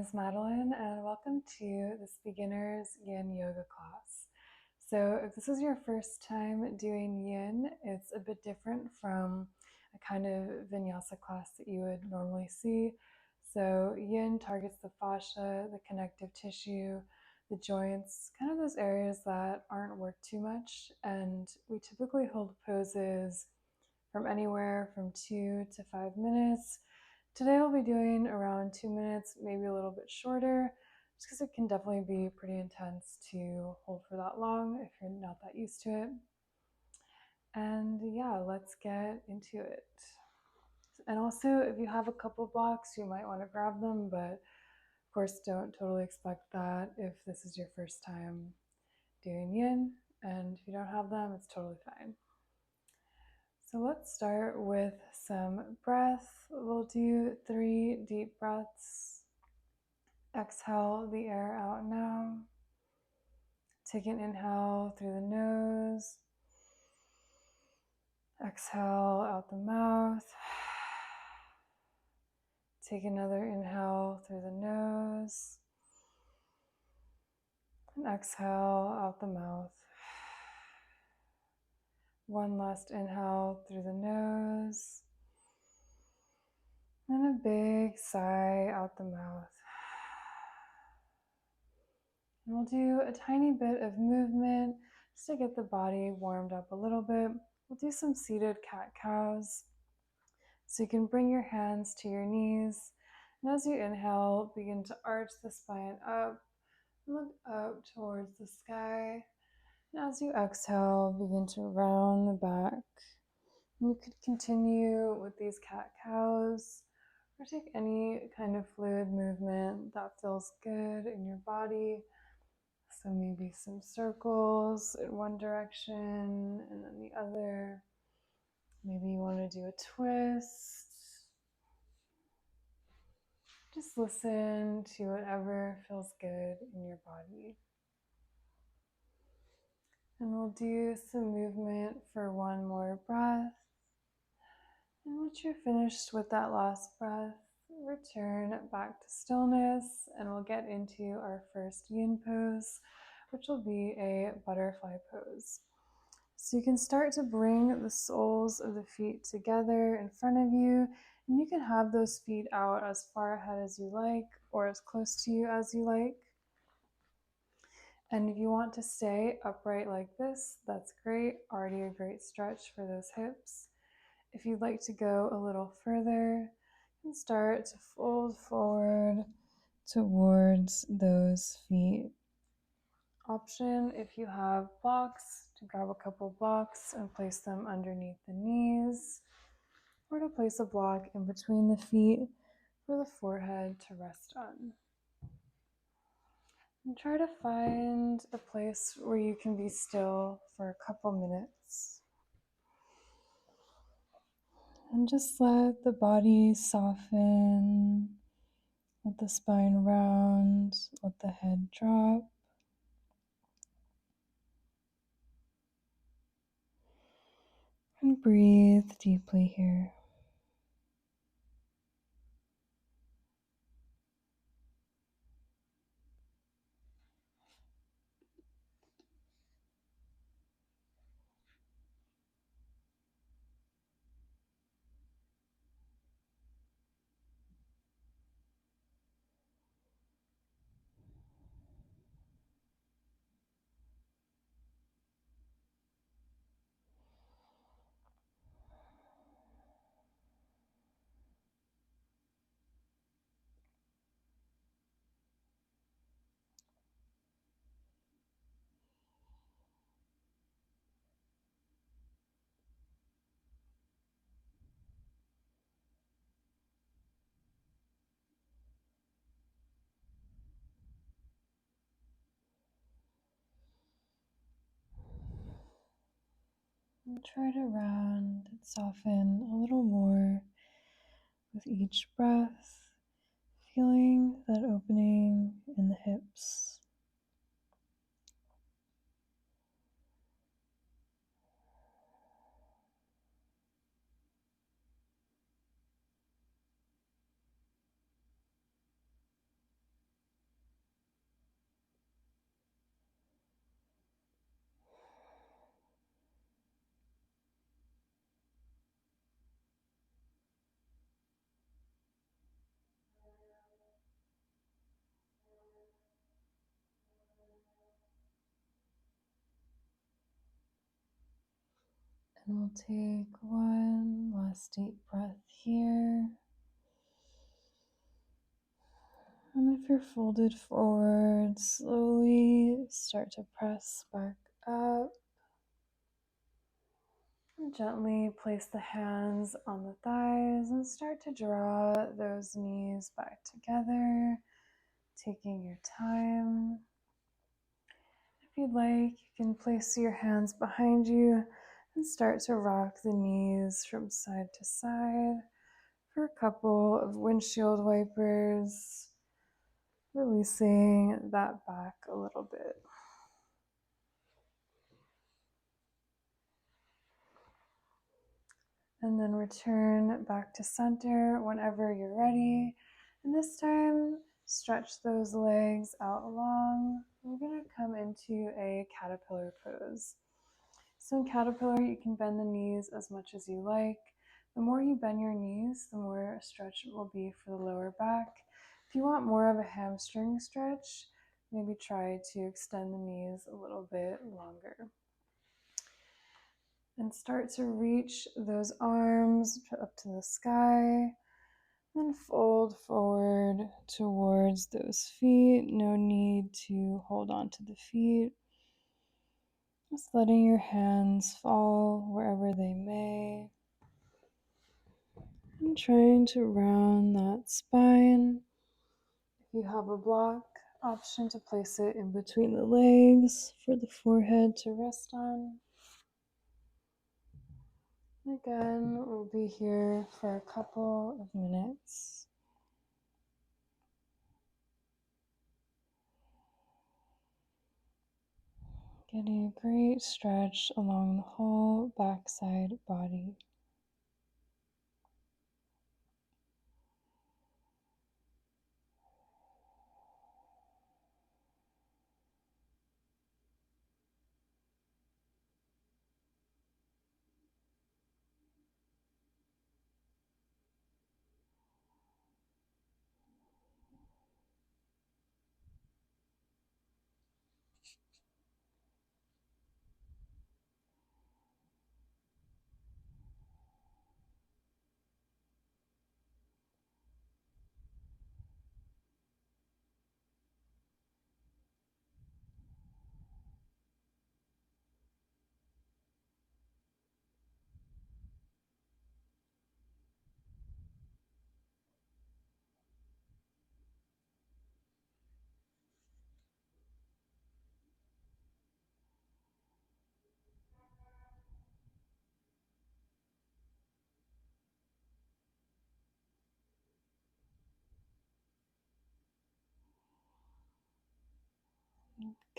is Madeline, and welcome to this beginner's Yin Yoga class. So if this is your first time doing Yin, it's a bit different from a kind of vinyasa class that you would normally see. So Yin targets the fascia, the connective tissue, the joints, kind of those areas that aren't worked too much, and we typically hold poses from anywhere from 2 to 5 minutes. Today we'll be doing around 2 minutes, maybe a little bit shorter, just because it can definitely be pretty intense to hold for that long if you're not that used to it. And yeah, let's get into it. And also, if you have a couple blocks, you might want to grab them, but of course don't totally expect that if this is your first time doing Yin, and if you don't have them, it's totally fine. So let's start with some breath. We'll do 3 deep breaths. Exhale the air out now. Take an inhale through the nose. Exhale out the mouth. Take another inhale through the nose. And exhale out the mouth. One last inhale through the nose. And a big sigh out the mouth. And we'll do a tiny bit of movement just to get the body warmed up a little bit. We'll do some seated cat-cows. So you can bring your hands to your knees. And as you inhale, begin to arch the spine up. Look up towards the sky. And as you exhale, begin to round the back. And you could continue with these cat-cows or take any kind of fluid movement that feels good in your body. So maybe some circles in one direction and then the other. Maybe you want to do a twist. Just listen to whatever feels good in your body. And we'll do some movement for one more breath. And once you're finished with that last breath, return back to stillness, and we'll get into our first Yin pose, which will be a butterfly pose. So you can start to bring the soles of the feet together in front of you, and you can have those feet out as far ahead as you like or as close to you as you like. And if you want to stay upright like this, that's great. Already a great stretch for those hips. If you'd like to go a little further, you can start to fold forward towards those feet. Option if you have blocks, to grab a couple blocks and place them underneath the knees, or to place a block in between the feet for the forehead to rest on. And try to find a place where you can be still for a couple minutes. And just let the body soften, let the spine round, let the head drop. And breathe deeply here. And try to round and soften a little more with each breath, feeling that opening in the hips. And we'll take one last deep breath here. And if you're folded forward, slowly start to press back up. And gently place the hands on the thighs and start to draw those knees back together, taking your time. If you'd like, you can place your hands behind you and start to rock the knees from side to side for a couple of windshield wipers, releasing that back a little bit. And then return back to center whenever you're ready. And this time, stretch those legs out long. We're going to come into a caterpillar pose. So in caterpillar, you can bend the knees as much as you like. The more you bend your knees, the more stretch it will be for the lower back. If you want more of a hamstring stretch, maybe try to extend the knees a little bit longer. And start to reach those arms up to the sky. Then fold forward towards those feet. No need to hold on to the feet. Just letting your hands fall wherever they may. And trying to round that spine. If you have a block, option to place it in between the legs for the forehead to rest on. Again, we'll be here for a couple of minutes. Getting a great stretch along the whole backside body.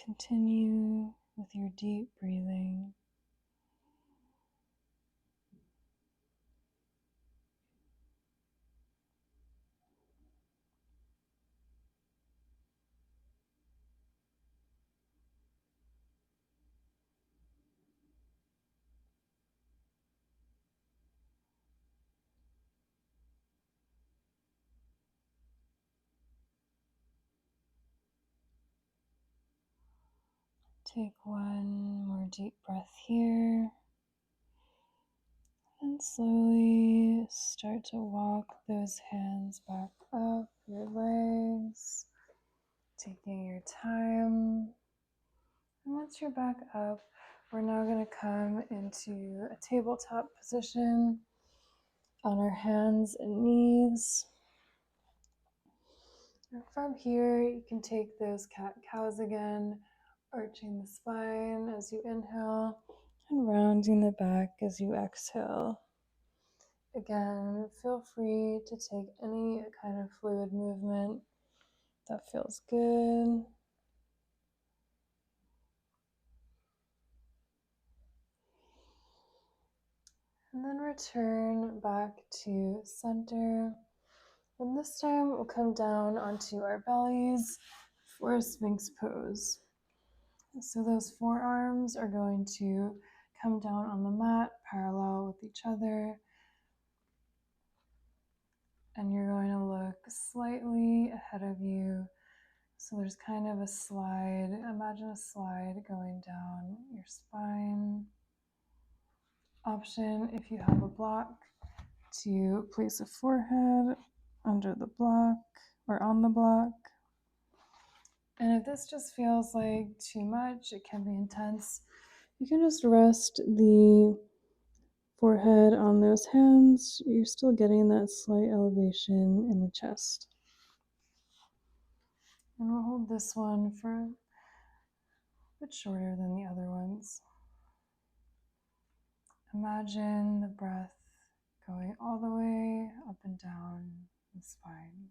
Continue with your deep breathing. Take one more deep breath here. And slowly start to walk those hands back up your legs, taking your time. And once you're back up, we're now going to come into a tabletop position on our hands and knees. And from here, you can take those cat-cows again, arching the spine as you inhale and rounding the back as you exhale. Again, feel free to take any kind of fluid movement that feels good. And then return back to center. And this time we'll come down onto our bellies for a Sphinx pose. So those forearms are going to come down on the mat parallel with each other. And you're going to look slightly ahead of you. So there's kind of a slide. Imagine a slide going down your spine, option, if you have a block, to place a forehead under the block or on the block. And if this just feels like too much, it can be intense, you can just rest the forehead on those hands. You're still getting that slight elevation in the chest. And we'll hold this one for a bit shorter than the other ones. Imagine the breath going all the way up and down the spine.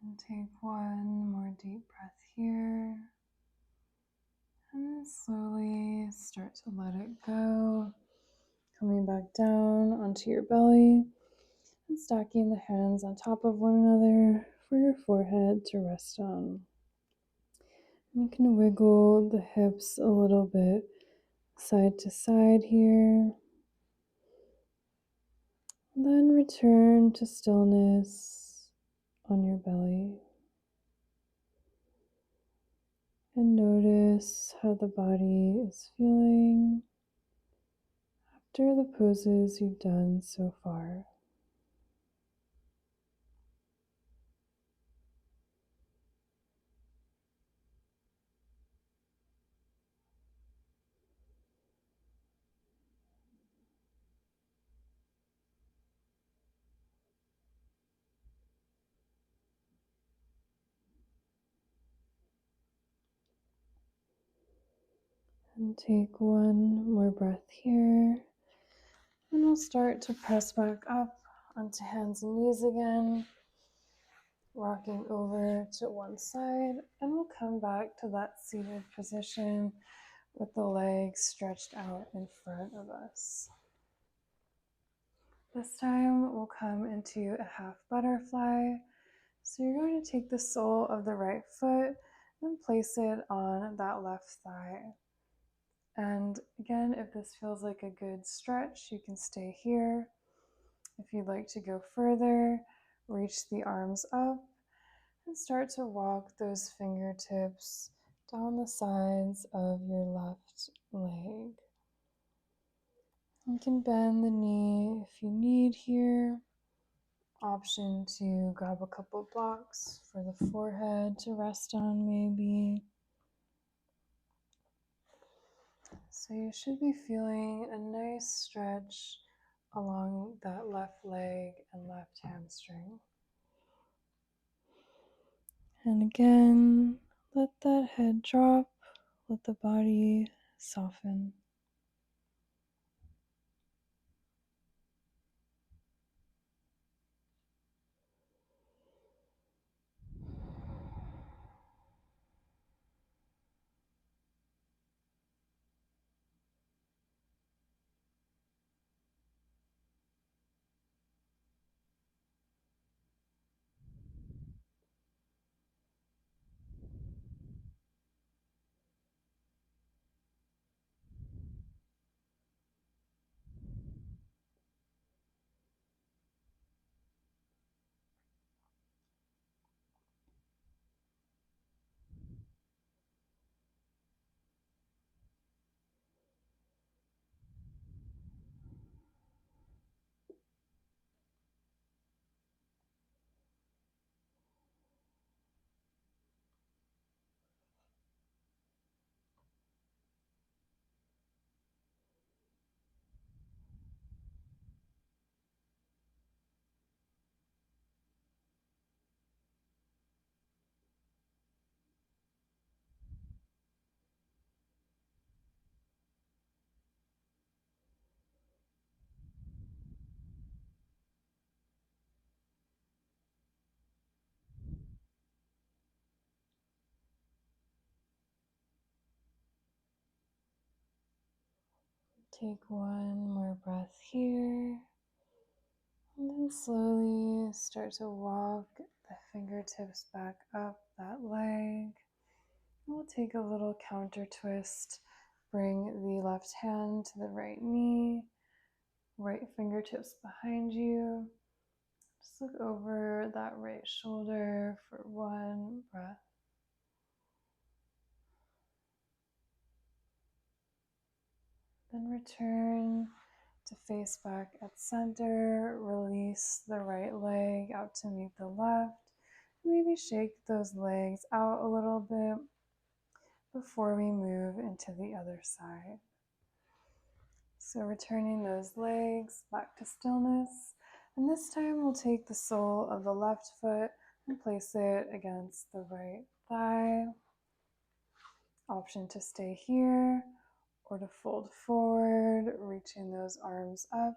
And take one more deep breath here. And then slowly start to let it go. Coming back down onto your belly and stacking the hands on top of one another for your forehead to rest on. You can wiggle the hips a little bit side to side here. Then return to stillness on your belly. And notice how the body is feeling after the poses you've done so far. And take one more breath here. And we'll start to press back up onto hands and knees again, rocking over to one side, and we'll come back to that seated position with the legs stretched out in front of us. This time we'll come into a half butterfly. So you're going to take the sole of the right foot and place it on that left thigh. And again, if this feels like a good stretch, you can stay here. If you'd like to go further, reach the arms up and start to walk those fingertips down the sides of your left leg. You can bend the knee if you need here. Option to grab a couple blocks for the forehead to rest on maybe. So you should be feeling a nice stretch along that left leg and left hamstring. And again, let that head drop, let the body soften. Take one more breath here. And then slowly start to walk the fingertips back up that leg. We'll take a little counter twist. Bring the left hand to the right knee, right fingertips behind you. Just look over that right shoulder for one breath. Then return to face back at center. Release the right leg out to meet the left. Maybe shake those legs out a little bit before we move into the other side. So returning those legs back to stillness. And this time we'll take the sole of the left foot and place it against the right thigh. Option to stay here or to fold forward, reaching those arms up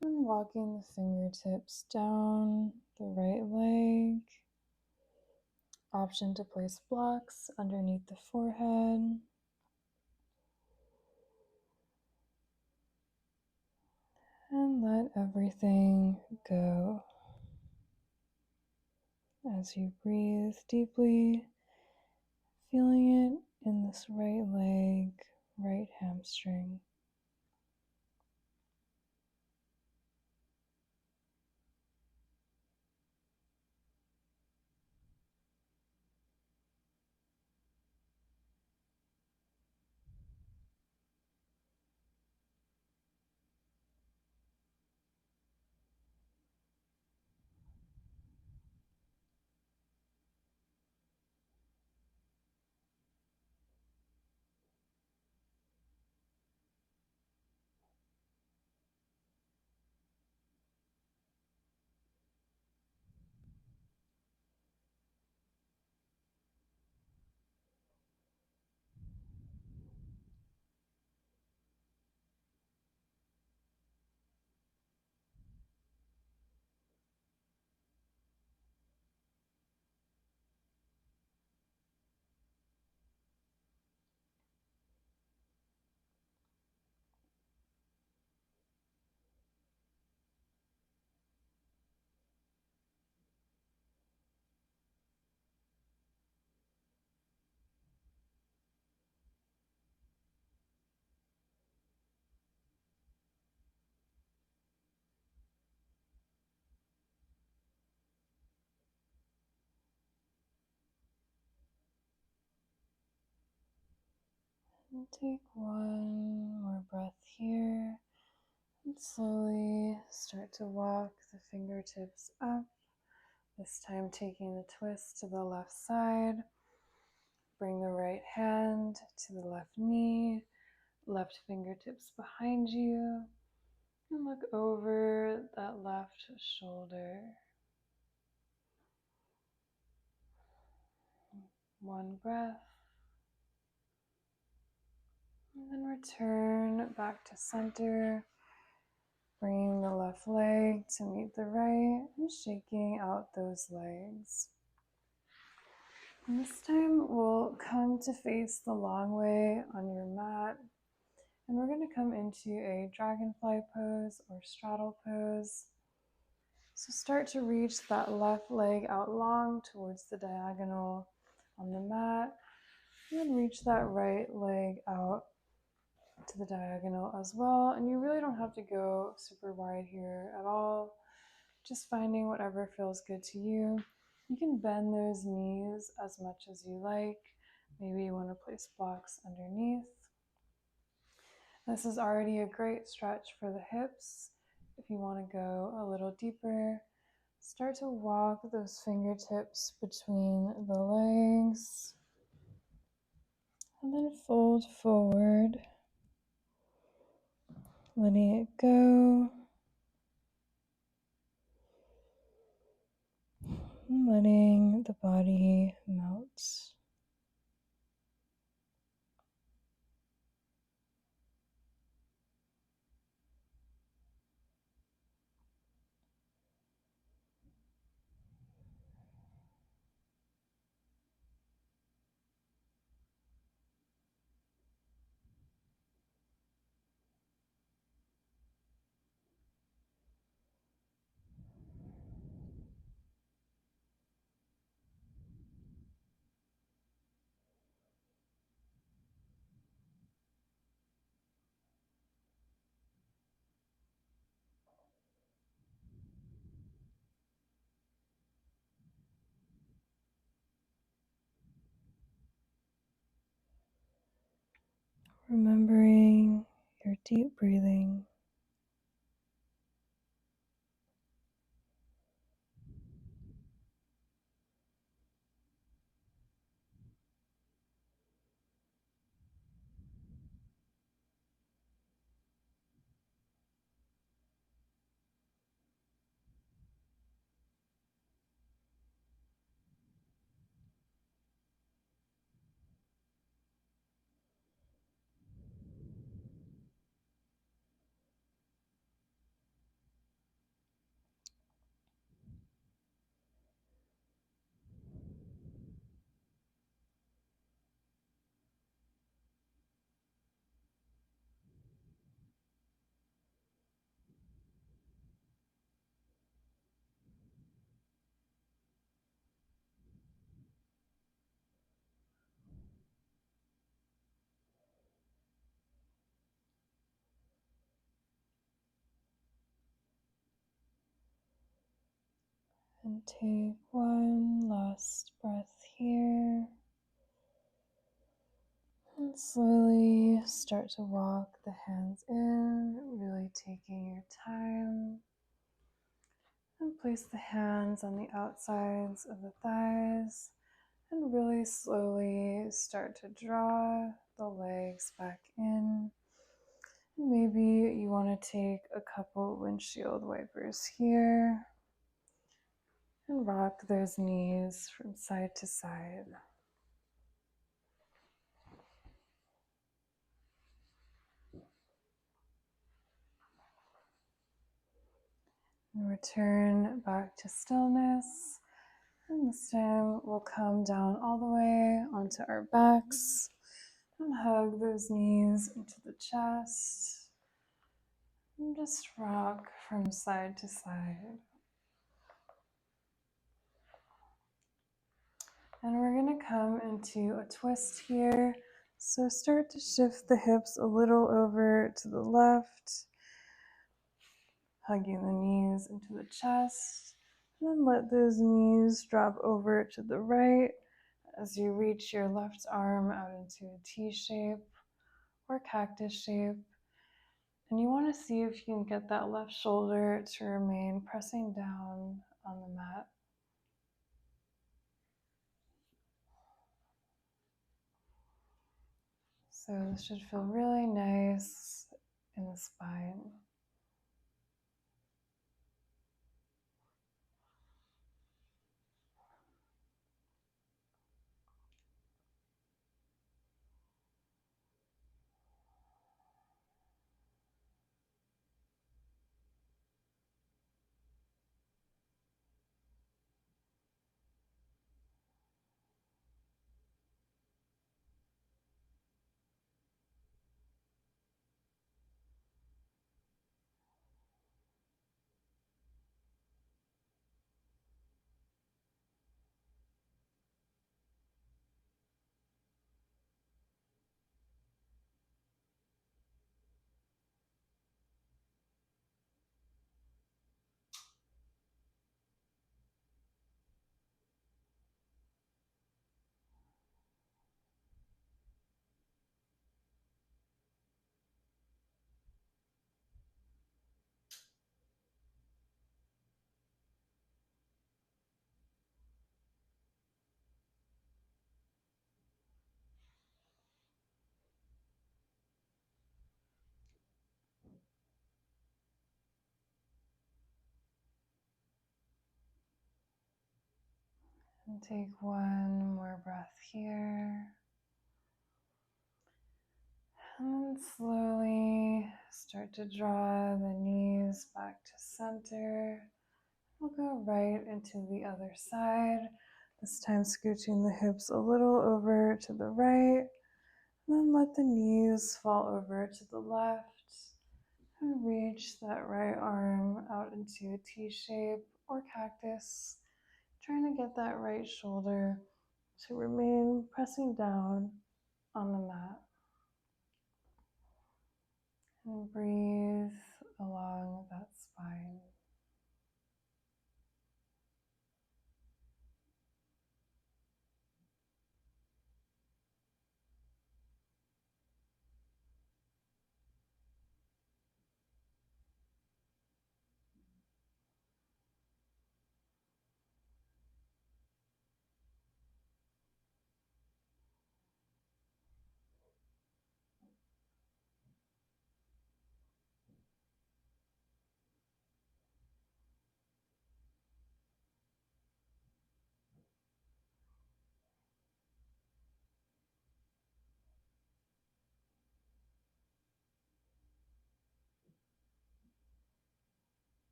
and walking the fingertips down the right leg. Option to place blocks underneath the forehead. And let everything go. As you breathe deeply, feeling it in this right leg, right hamstring. And take one more breath here. And slowly start to walk the fingertips up. This time taking the twist to the left side. Bring the right hand to the left knee, left fingertips behind you, and look over that left shoulder. One breath. And then return back to center. Bringing the left leg to meet the right and shaking out those legs. And this time we'll come to face the long way on your mat. And we're going to come into a dragonfly pose or straddle pose. So start to reach that left leg out long towards the diagonal on the mat. And then reach that right leg out to the diagonal as well. And you really don't have to go super wide here at all. Just finding whatever feels good to you. You can bend those knees as much as you like. Maybe you want to place blocks underneath. This is already a great stretch for the hips. If you want to go a little deeper, start to walk those fingertips between the legs. And then fold forward, letting it go. Letting the body melt. remembering your deep breathing. And take one last breath here. And slowly start to walk the hands in, really taking your time. And place the hands on the outsides of the thighs and really slowly start to draw the legs back in. And maybe you want to take a couple windshield wipers here and rock those knees from side to side. And return back to stillness. And this time we'll come down all the way onto our backs and hug those knees into the chest. And just rock from side to side. And we're going to come into a twist here. So start to shift the hips a little over to the left, hugging the knees into the chest. And then let those knees drop over to the right as you reach your left arm out into a T shape or cactus shape. And you want to see if you can get that left shoulder to remain pressing down on the mat. So this should feel really nice in the spine. And take one more breath here. And then slowly start to draw the knees back to center. We'll go right into the other side. This time scooching the hips a little over to the right. And then let the knees fall over to the left. And reach that right arm out into a T shape or cactus. Trying to get that right shoulder to remain pressing down on the mat. And breathe along that spine.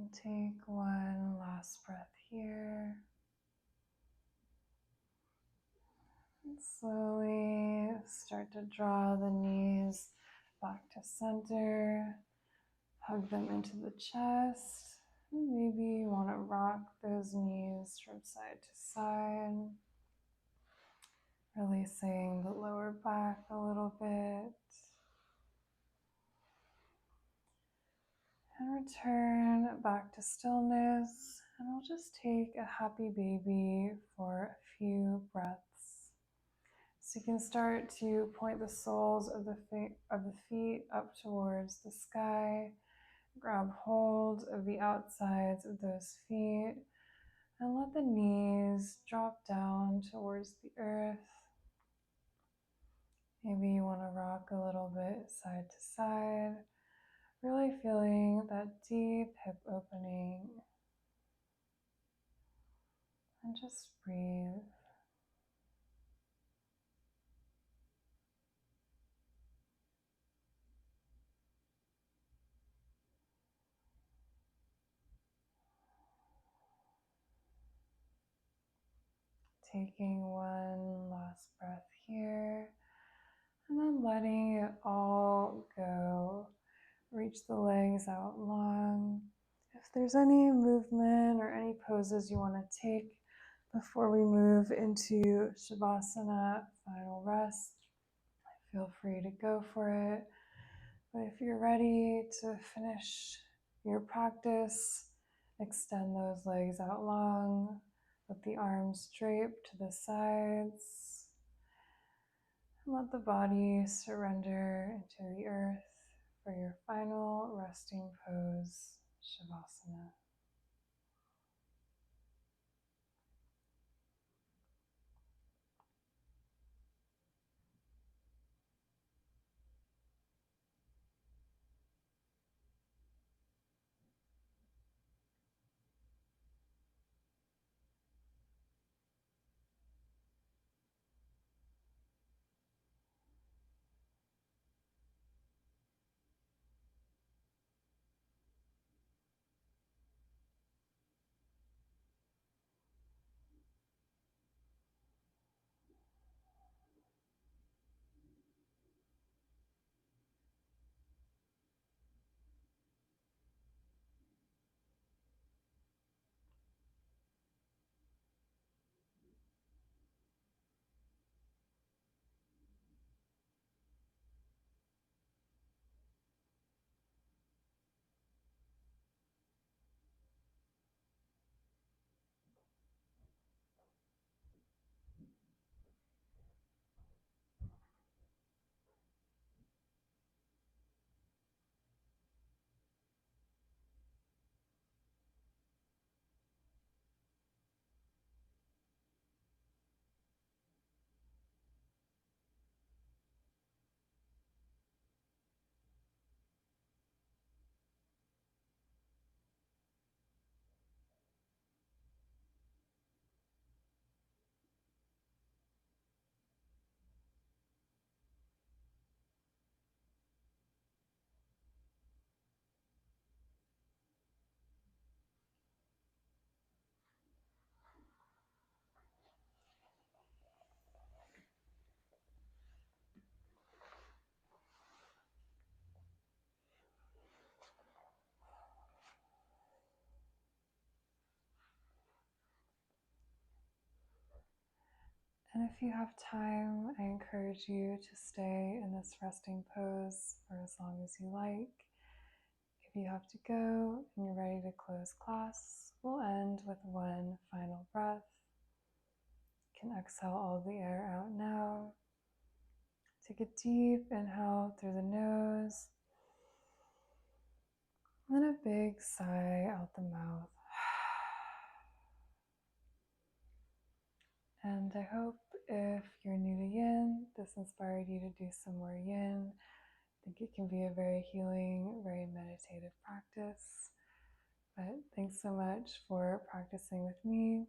And take one last breath here. And slowly start to draw the knees back to center. Hug them into the chest. And maybe you want to rock those knees from side to side. Releasing the lower back a little bit. And return back to stillness. And we'll just take a happy baby for a few breaths. So you can start to point the soles of the feet up towards the sky. Grab hold of the outsides of those feet and let the knees drop down towards the earth. Maybe you want to rock a little bit side to side, really feeling that deep hip opening. And just breathe. Taking one last breath here, and then letting it all go. Reach the legs out long. If there's any movement or any poses you want to take before we move into shavasana, final rest, feel free to go for it. But if you're ready to finish your practice, extend those legs out long. Let the arms drape to the sides. And let the body surrender into the earth for your final resting pose, shavasana. And if you have time, I encourage you to stay in this resting pose for as long as you like. If you have to go and you're ready to close class, we'll end with one final breath. You can exhale all the air out now. Take a deep inhale through the nose, and then a big sigh out the mouth. And I hope if you're new to Yin, this inspired you to do some more Yin. I think it can be a very healing, very meditative practice. But thanks so much for practicing with me.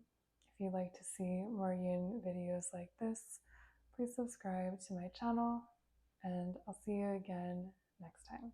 If you'd like to see more Yin videos like this, please subscribe to my channel, and I'll see you again next time.